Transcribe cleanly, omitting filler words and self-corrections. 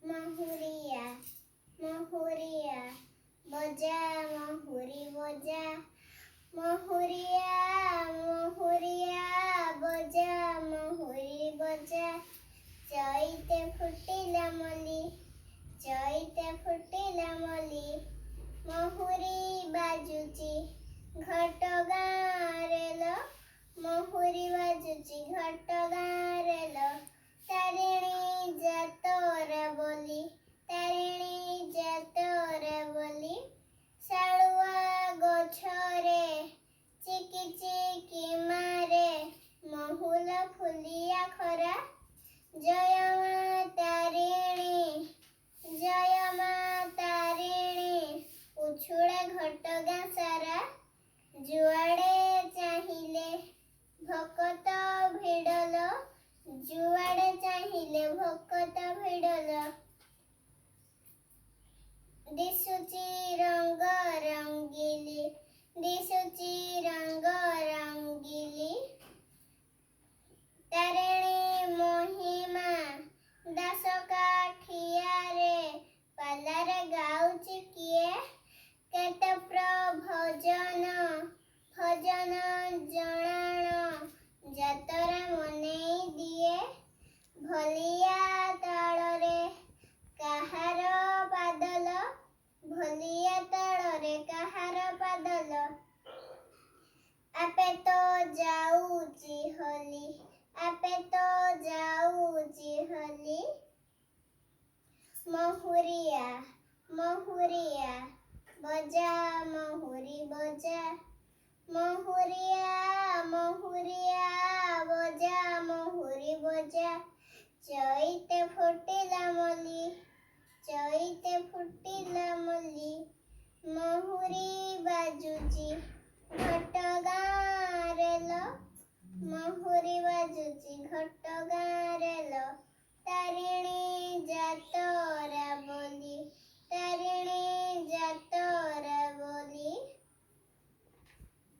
ମହୁରିଆ ମହୁରିଆ ବଜା ମହୁରି ବଜା ମହୁରିଆ ମହୁରିଆ ବଜା ମହୁରି ବଜା ଚଇତେ ଫୁଟିଲା ମଲ୍ଲି ଚଇତେ ଫୁଟିଲା ମଲ୍ଲି ମହୁରି ବାଜୁଚି ଘଟଗାଁରେ ଲୋ ମହୁରି ବାଜୁଚି ଘଟଗାଁରେ ଲୋ ତାରିଣୀ ଯାତରା ବୋଲି ତାରିଣୀ ଯାତରା ବୋଲି ଶାଳୁଆ ଗଛରେ ଚିକି ଚିକି ମାରେ ମହୁଲ ଫୁଲିଆ ଖରା ଜୟ ମା ତାରିଣୀ ଜୟ ମା ତାରିଣୀ ଉଛୁଳେ ଘଟଗାଁ ସାରା ଯୁଆଡ଼େ ଚାହିଁଲେ ଭକତ ଭିଡ଼ଲ ଯୁଆଡ଼େ ଚାହିଁଲେ ଭକତ ଭିଡ଼ଲ ଦିଶୁଚି ରଙ୍ଗ ରଙ୍ଗିଲି ଦିଶୁଚି ରଙ୍ଗ ରଙ୍ଗିଲି ତାରିଣୀ ମହିମା ଦାସ କାଠିଆରେ ପାଲାରେ ଗାଉଛି କିଏ କେତେ ପ୍ରଭଜନ ଭଜନ ଜଣାଣ ଯାତରା ମନେଇ ଦିଏ ଭଲିଆ ତାଳରେ କାହାର ପାଦଲ ଭଲିଆ ତାଳରେ କାହାର ପାଦଲ ଆପେ ତ ଯାଉଛି ହୋଲି ଆପେ ତ ଯାଉଛି ହୋଲି ମହୁରିଆ ମହୁରିଆ ବଜା ମହୁରି ବଜା ମହୁରିଆ ମହୁରିଆ ବଜା ମହୁରି ବଜା ଚଇତେ ଫୁଟିଲା ମଲ୍ଲି ଚଇତେ ଫୁଟିଲା ମଲ୍ଲି ମହୁରି ବାଜୁଚି ଘଟଗାଁରେ ଲୋ ମହୁରି ବାଜୁଚି ଘଟଗାଁରେ ଲୋ ତାରିଣୀ